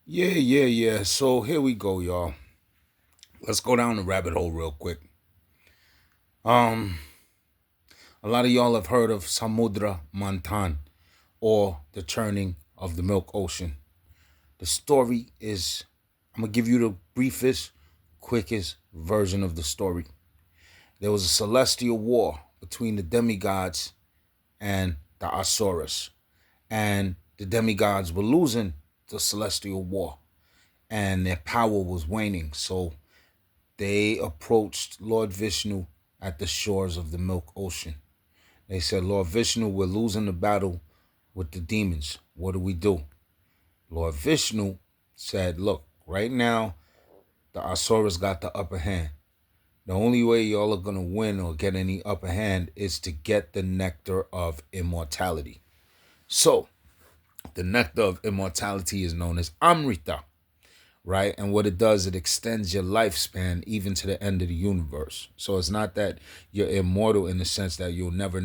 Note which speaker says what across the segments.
Speaker 1: Yeah. So here we go, y'all. Let's go down the rabbit hole real quick. Um, a lot of y'all have heard of Samudra Manthan or the churning of the Milk Ocean. The story is, I'm gonna give you the briefest, quickest version of the story. There was a celestial war between the demigods and the Asuras, and the demigods were losing the celestial war, and their power was waning. So they approached Lord Vishnu at the shores of the Milk Ocean. They said, Lord Vishnu, we're losing the battle with the demons. What do we do? Lord Vishnu said, look, right now, the Asuras got the upper hand. The only way y'all are going to win or get any upper hand is to get the nectar of immortality. So, the nectar of immortality is known as Amrita, right? And what it does, it extends your lifespan even to the end of the universe. So it's not that you're immortal in the sense that you'll never,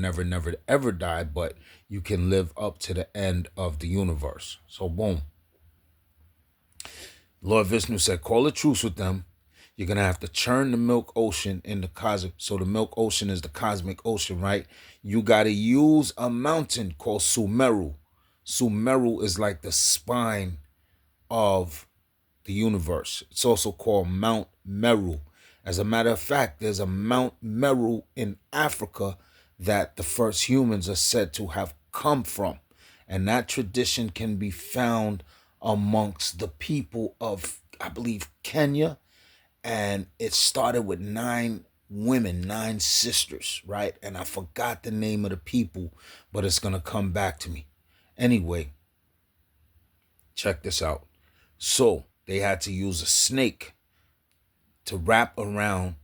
Speaker 1: ever die, but you can live up to the end of the universe. So boom. Lord Vishnu said, call a truce with them. You're going to have to churn the milk ocean in the cosmic. So the milk ocean is the cosmic ocean, right? You got to use a mountain called Sumeru. Sumeru is like the spine of the universe. It's also called Mount Meru. As a matter of fact, there's a Mount Meru in Africa that the first humans are said to have come from. And that tradition can be found amongst the people of, I believe, Kenya. And it started with 9 women, 9 sisters, right? And I forgot the name of the people, but it's going to come back to me. Anyway, check this out. So they had to use a snake to wrap around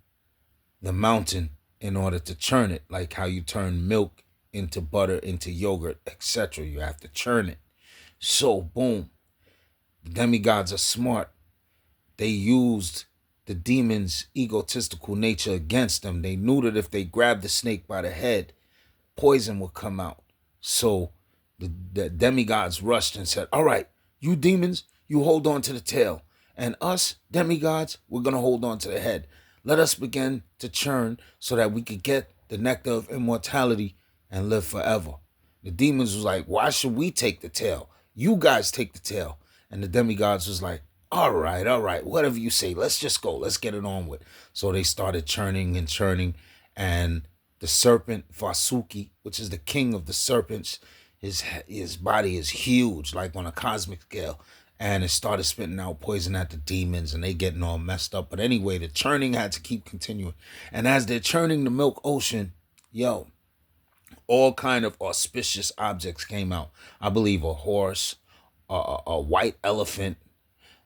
Speaker 1: the mountain in order to churn it, like how you turn milk into butter, into yogurt, etc. You have to churn it. So, boom, the demigods are smart. They used the demon's egotistical nature against them. They knew that if they grabbed the snake by the head, poison would come out. So the demigods rushed and said, all right, you demons, you hold on to the tail. And us, demigods, we're going to hold on to the head. Let us begin to churn so that we could get the nectar of immortality and live forever. The demons was like, why should we take the tail? You guys take the tail. And the demigods was like, all right, whatever you say, let's just go. Let's get it on with. So they started churning and churning. And the serpent Vasuki, which is the king of the serpents, his body is huge, like on a cosmic scale. And it started spitting out poison at the demons and they getting all messed up. But anyway, the churning had to keep continuing. And as they're churning the milk ocean, yo, all kind of auspicious objects came out. I believe a horse, a white elephant,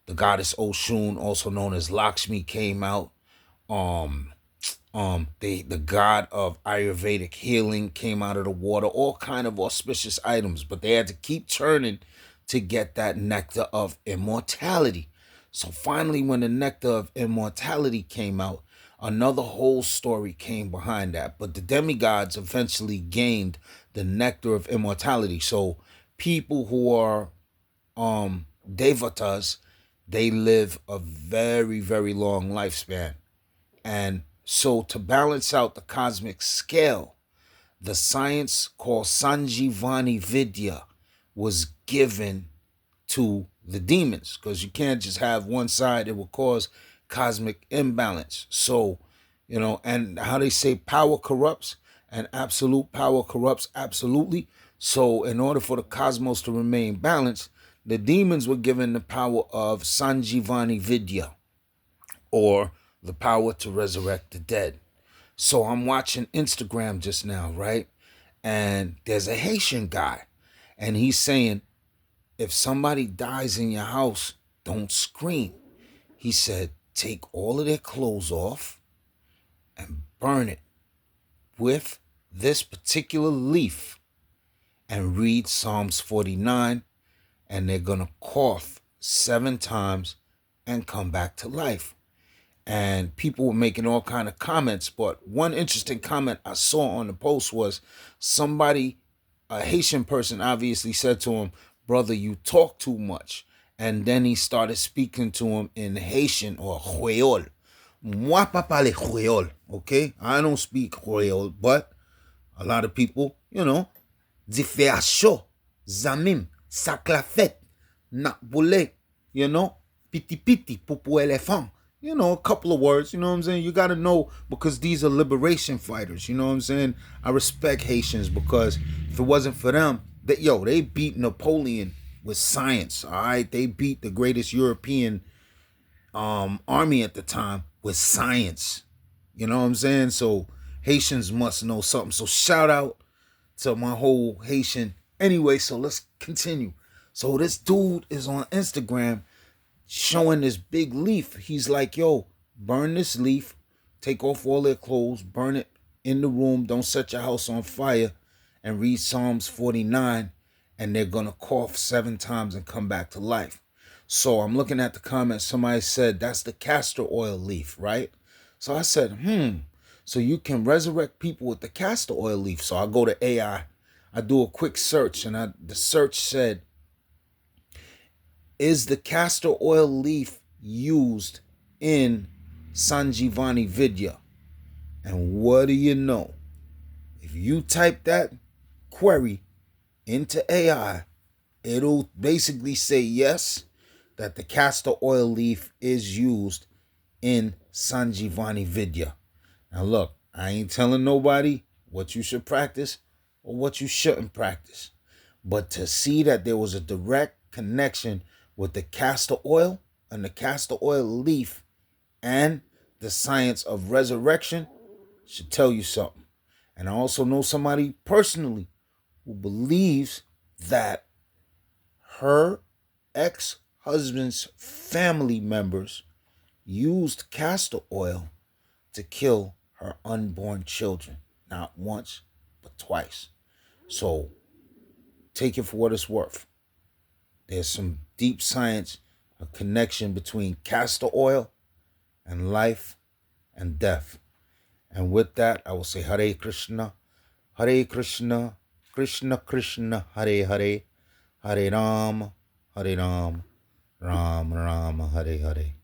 Speaker 1: the goddess Oshun, also known as Lakshmi, came out. Um, the god of Ayurvedic healing came out of the water. All kind of auspicious items, but they had to keep churning to get that nectar of immortality. So finally, when the nectar of immortality came out, another whole story came behind that. But the demigods eventually gained the nectar of immortality. So people who are devatas, they live a very long lifespan. And so to balance out the cosmic scale, the science called Sanjivani Vidya was given to the demons, because you can't just have one side. It will cause cosmic imbalance. So, and how they say power corrupts and absolute power corrupts absolutely. So in order for the cosmos to remain balanced, the demons were given the power of Sanjivani Vidya, or the power to resurrect the dead. So I'm watching Instagram just now, right? And there's a Haitian guy, and he's saying, if somebody dies in your house, don't scream. He said, take all of their clothes off and burn it with this particular leaf and read Psalms 49, and they're going to cough 7 times and come back to life. And people were making all kind of comments, but one interesting comment I saw on the post was somebody, a Haitian person, obviously said to him, brother, you talk too much. And then he started speaking to him in Haitian or Creole. Moi pas parler Creole, okay? I don't speak Creole, but a lot of people, di fe a chaud, zamim, sak la fête, nak boule, piti piti, poupou elephant. A couple of words, you know what I'm saying? You got to know because these are liberation fighters, you know what I'm saying? I respect Haitians because if it wasn't for them, they beat Napoleon with science, all right? They beat the greatest European army at the time with science. You know what I'm saying? So Haitians must know something. So shout out to my whole Haitian. Anyway, so let's continue. So this dude is on Instagram showing this big leaf. He's like, yo, burn this leaf, take off all their clothes, burn it in the room, don't set your house on fire, and read Psalms 49, and they're going to cough 7 times and come back to life. So I'm looking at the comments. Somebody said, that's the castor oil leaf, right? So I said, so you can resurrect people with the castor oil leaf. So I go to AI. I do a quick search, and the search said, is the castor oil leaf used in Sanjivani Vidya? And what do you know? If you type that query into AI, it'll basically say yes, that the castor oil leaf is used in Sanjivani Vidya. Now look, I ain't telling nobody what you should practice or what you shouldn't practice. But to see that there was a direct connection with the castor oil and the castor oil leaf and the science of resurrection should tell you something. And I also know somebody personally who believes that her ex-husband's family members used castor oil to kill her unborn children. Not once, but twice. So take it for what it's worth. There's some deep science, a connection between castor oil and life and death. And with that, I will say Hare Krishna, Krishna Krishna, Hare Hare, Hare Ram, Ram Ram, Hare Hare.